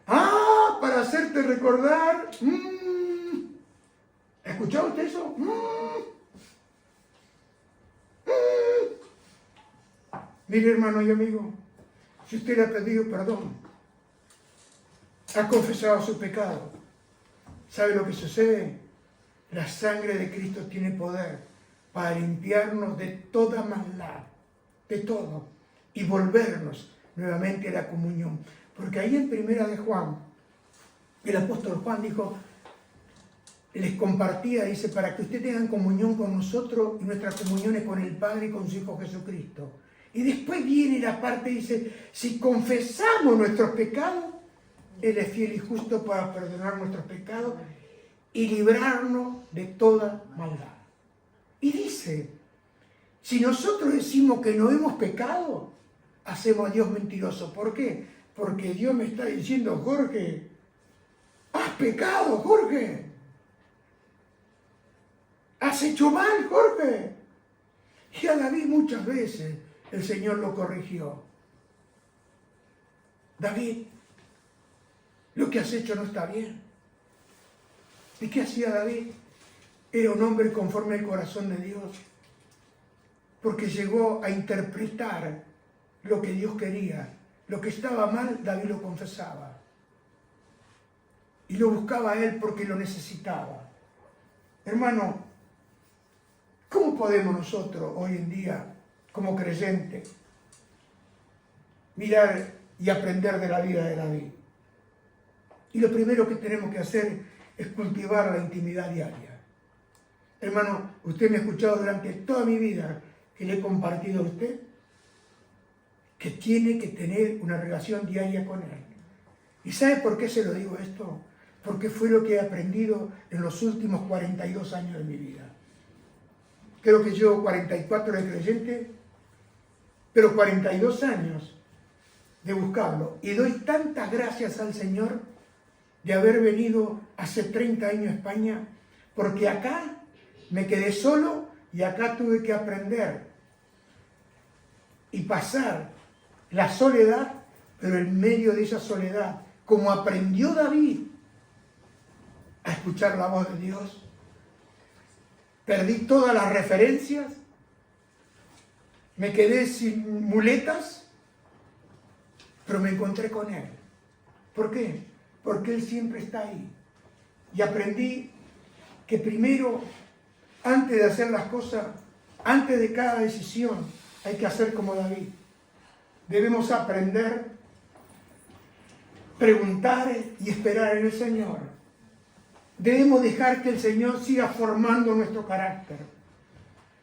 Para hacerte recordar. ¿Ha escuchado usted eso? Mire, hermano y amigo, si usted le ha pedido perdón, ha confesado su pecado, ¿sabe lo que sucede? La sangre de Cristo tiene poder para limpiarnos de toda maldad, de todo, y volvernos nuevamente a la comunión. Porque ahí en Primera de Juan, el apóstol Juan dijo, les compartía, dice, para que ustedes tengan comunión con nosotros y nuestra comunión es con el Padre y con su Hijo Jesucristo. Y después viene la parte, dice, si confesamos nuestros pecados, Él es fiel y justo para perdonar nuestros pecados y librarnos de toda maldad. Y dice, si nosotros decimos que no hemos pecado, hacemos a Dios mentiroso. ¿Por qué? porque Dios me está diciendo, Jorge, has pecado, Jorge. Has hecho mal, Jorge. Y a David muchas veces el Señor lo corrigió. David, lo que has hecho no está bien. ¿Y qué hacía David? Era un hombre conforme al corazón de Dios, porque llegó a interpretar lo que Dios quería. Lo que estaba mal, David lo confesaba. Y lo buscaba a él porque lo necesitaba. Hermano, ¿cómo podemos nosotros hoy en día, como creyentes, mirar y aprender de la vida de David? Y lo primero que tenemos que hacer es cultivar la intimidad diaria. Hermano, usted me ha escuchado durante toda mi vida que le he compartido a usted que tiene que tener una relación diaria con Él. ¿Y sabe por qué se lo digo esto? Porque fue lo que he aprendido en los últimos 42 años de mi vida. Creo que llevo 44 de creyente, pero 42 años de buscarlo. Y doy tantas gracias al Señor de haber venido hace 30 años a España, porque acá me quedé solo y acá tuve que aprender y pasar la soledad, pero en medio de esa soledad, como aprendió David a escuchar la voz de Dios, perdí todas las referencias, me quedé sin muletas, pero me encontré con Él. ¿Por qué? Porque Él siempre está ahí. Y aprendí que primero, antes de hacer las cosas, antes de cada decisión, hay que hacer como David. Debemos aprender, preguntar y esperar en el Señor. Debemos dejar que el Señor siga formando nuestro carácter.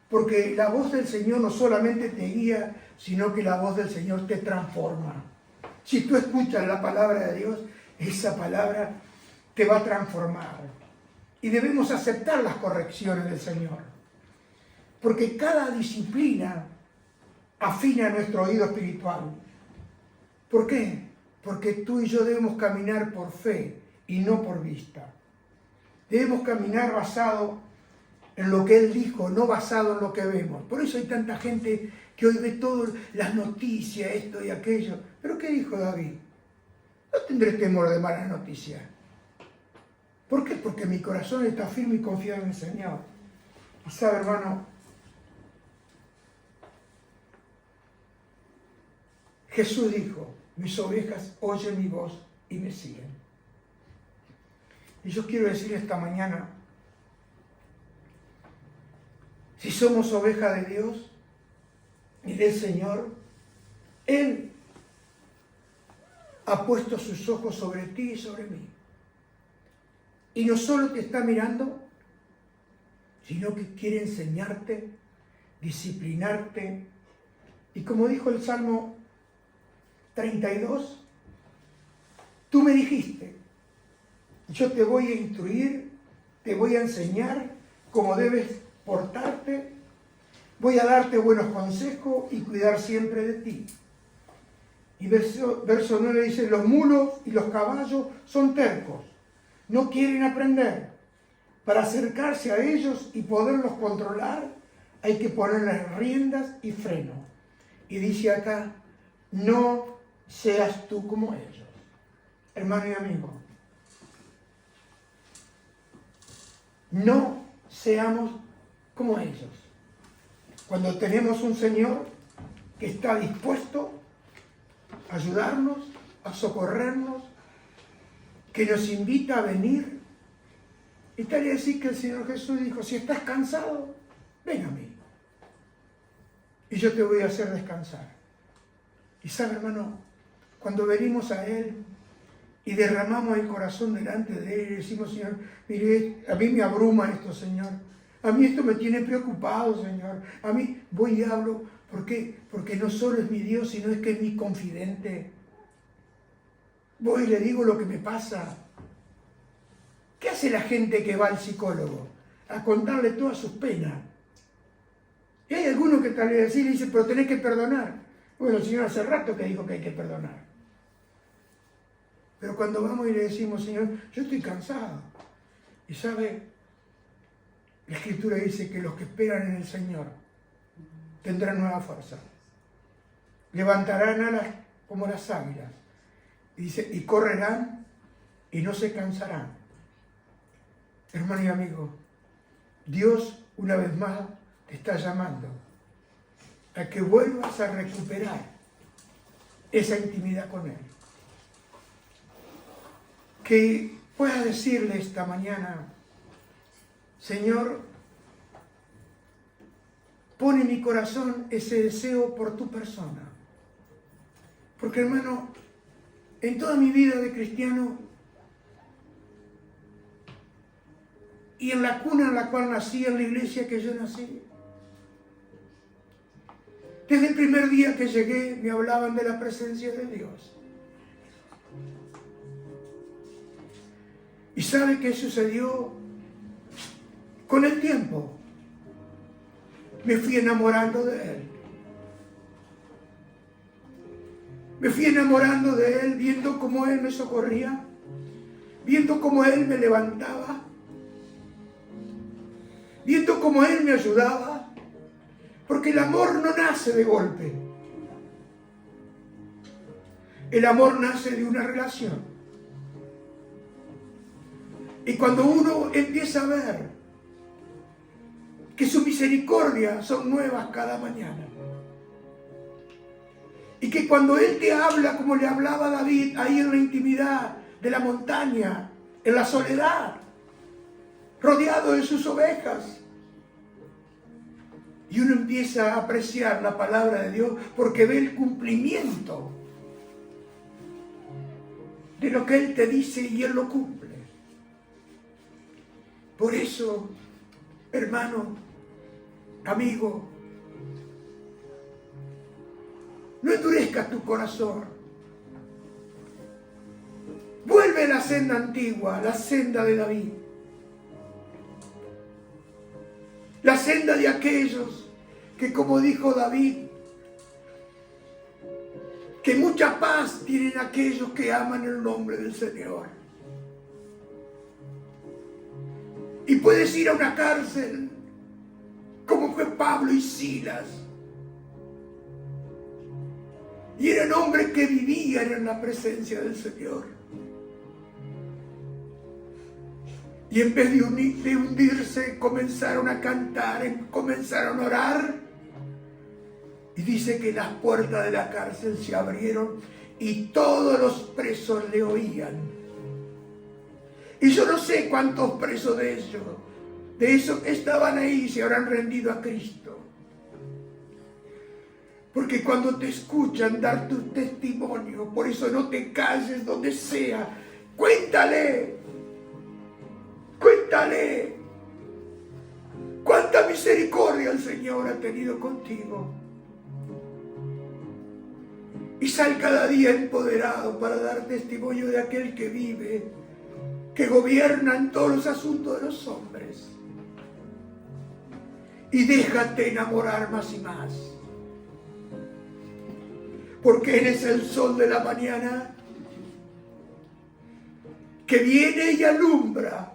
Porque la voz del Señor no solamente te guía, sino que la voz del Señor te transforma. Si tú escuchas la palabra de Dios, esa palabra te va a transformar. Y debemos aceptar las correcciones del Señor. Porque cada disciplina afina nuestro oído espiritual. ¿Por qué? Porque tú y yo debemos caminar por fe y no por vista. Debemos caminar basado en lo que Él dijo, no basado en lo que vemos. Por eso hay tanta gente que hoy ve todas las noticias, esto y aquello. ¿Pero qué dijo David? No tendré temor de malas noticias. ¿Por qué? Porque mi corazón está firme y confiado en el Señor. Y sabe, hermano, Jesús dijo, mis ovejas oyen mi voz y me siguen. Y yo quiero decir esta mañana, si somos ovejas de Dios y del Señor, Él ha puesto sus ojos sobre ti y sobre mí. Y no solo te está mirando, sino que quiere enseñarte, disciplinarte. Y como dijo el Salmo 32, tú me dijiste, yo te voy a instruir, te voy a enseñar cómo debes portarte, voy a darte buenos consejos y cuidar siempre de ti. Y verso 9 dice, los mulos y los caballos son tercos, no quieren aprender. Para acercarse a ellos y poderlos controlar, hay que ponerles riendas y freno. Y dice acá, no seas tú como ellos. Hermano y amigo, no seamos como ellos. Cuando tenemos un Señor que está dispuesto a ayudarnos, a socorrernos, que nos invita a venir, y tal y así que el Señor Jesús dijo, si estás cansado, ven a mí, y yo te voy a hacer descansar. Y sabe, hermano, cuando venimos a Él y derramamos el corazón delante de Él y decimos, Señor, mire, a mí me abruma esto, Señor. A mí esto me tiene preocupado, Señor. A mí voy y hablo. ¿Por qué? Porque no solo es mi Dios, sino es que es mi confidente. Voy y le digo lo que me pasa. ¿Qué hace la gente que va al psicólogo? A contarle todas sus penas. Y hay algunos que tal vez le dice, pero tenés que perdonar. Bueno, el Señor hace rato que dijo que hay que perdonar. Pero cuando vamos y le decimos, Señor, yo estoy cansado. Y sabe, la Escritura dice que los que esperan en el Señor tendrán nueva fuerza. Levantarán alas como las águilas. Y dice, y correrán y no se cansarán. Hermano y amigo, Dios una vez más te está llamando a que vuelvas a recuperar esa intimidad con Él. Que puedas decirle esta mañana, Señor, pone en mi corazón ese deseo por tu persona. Porque, hermano, en toda mi vida de cristiano y en la cuna en la cual nací, en la iglesia que yo nací, desde el primer día que llegué me hablaban de la presencia de Dios. ¿Y sabe qué sucedió? Con el tiempo me fui enamorando de Él. Me fui enamorando de Él, viendo cómo Él me socorría, viendo cómo Él me levantaba, viendo cómo Él me ayudaba, porque el amor no nace de golpe. El amor nace de una relación. Y cuando uno empieza a ver que sus misericordias son nuevas cada mañana, y que cuando Él te habla como le hablaba a David, ahí en la intimidad de la montaña, en la soledad, rodeado de sus ovejas, y uno empieza a apreciar la palabra de Dios porque ve el cumplimiento de lo que Él te dice y Él lo cumple. Por eso, hermano, amigo, no endurezcas tu corazón. Vuelve a la senda antigua, la senda de David. La senda de aquellos que, como dijo David, que mucha paz tienen aquellos que aman el nombre del Señor. Y puedes ir a una cárcel, como fue Pablo y Silas. Y eran hombres que vivían en la presencia del Señor. Y en vez de hundirse, comenzaron a cantar, comenzaron a orar. Y dice que las puertas de la cárcel se abrieron y todos los presos le oían. Y yo no sé cuántos presos de esos estaban ahí y se habrán rendido a Cristo. Porque cuando te escuchan dar tu testimonio, por eso no te calles donde sea, cuéntale cuánta misericordia el Señor ha tenido contigo. Y sal cada día empoderado para dar testimonio de aquel que vive, que gobierna en todos los asuntos de los hombres. Y déjate enamorar más y más. Porque eres el sol de la mañana que viene y alumbra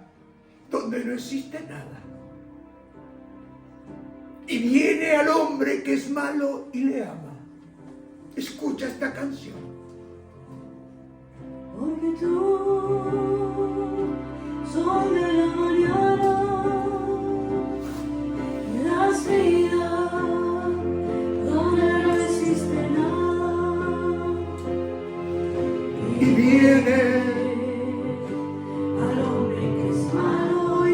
donde no existe nada. Y viene al hombre que es malo y le ama. Escucha esta canción. Porque tú, sol de la mañana, me das vida donde no existe nada. Y viene al hombre que es malo y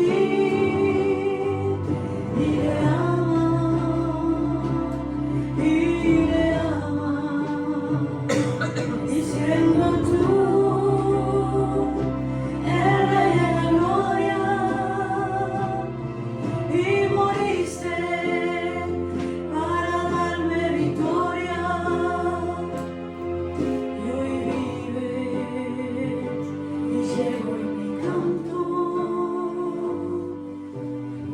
le ama, diciendo tú, el rey de la gloria, y moriste para darme victoria, y hoy vives y llevo en mi canto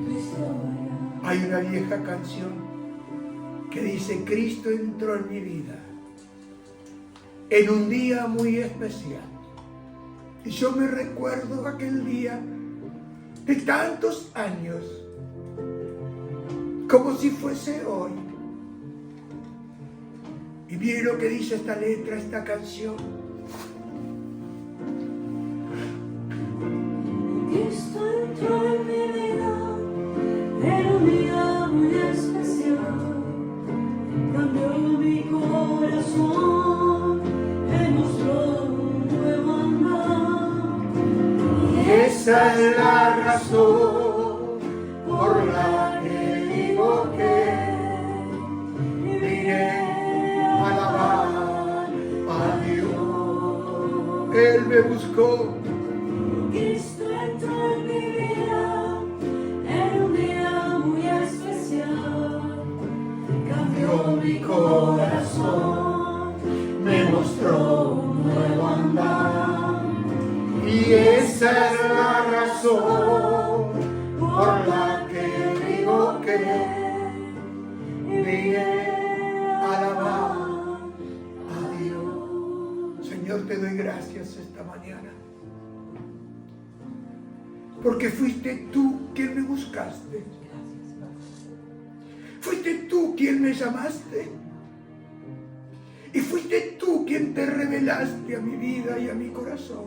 tu historia. Hay una vieja canción que dice: Cristo entró en mi vida en un día muy especial. Y yo me recuerdo aquel día de tantos años, como si fuese hoy. Y mire lo que dice esta letra, esta canción. Cristo entró en mi vida en un día muy especial, cambió mi corazón, me mostró un nuevo andar. Y esa es la razón por la que digo que vine a alabar a Dios. Él me buscó. Cristo entró en mi vida en un día muy especial, cambió mi corazón, me mostró un nuevo andar. Y esa es la razón por la que digo que vine a alabar a Dios. Señor, te doy gracias esta mañana, porque fuiste tú quien me buscaste. Fuiste tú quien me llamaste. Y fuiste tú quien te revelaste a mi vida y a mi corazón.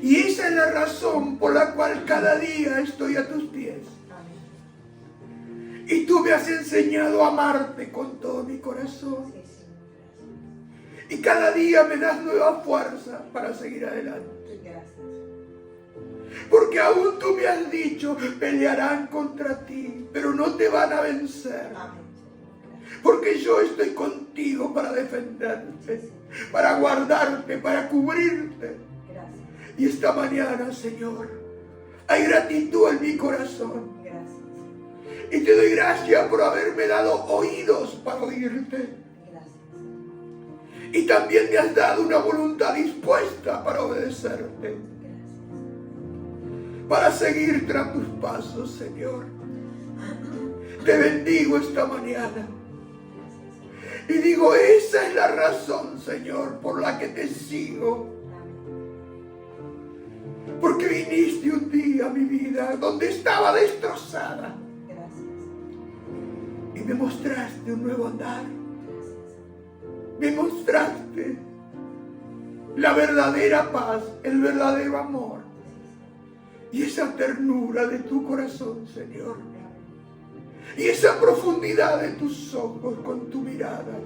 Y esa es la razón por la cual cada día estoy a tus pies. Y tú me has enseñado a amarte con todo mi corazón. Y cada día me das nueva fuerza para seguir adelante. Porque aún tú me has dicho, pelearán contra ti, pero no te van a vencer. Porque yo estoy contigo para defenderte, para guardarte, para cubrirte. Y esta mañana, Señor, hay gratitud en mi corazón. Y te doy gracias por haberme dado oídos para oírte. Y también me has dado una voluntad dispuesta para obedecerte. Para seguir tras tus pasos, Señor. Te bendigo esta mañana. Y digo, esa es la razón, Señor, por la que te sigo. Porque viniste un día a mi vida donde estaba destrozada. Y me mostraste un nuevo andar. Me mostraste la verdadera paz, el verdadero amor. Y esa ternura de tu corazón, Señor. Y esa profundidad de tus ojos con tu mirada.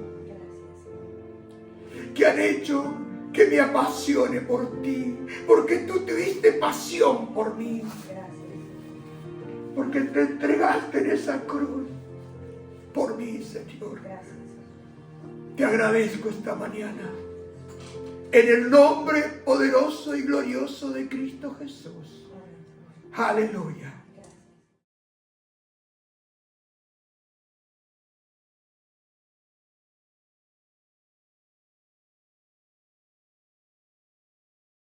Que han hecho que me apasione por ti. Porque tú tuviste pasión por mí. Porque te entregaste en esa cruz por mí, Señor. Te agradezco esta mañana. En el nombre poderoso y glorioso de Cristo Jesús. Aleluya.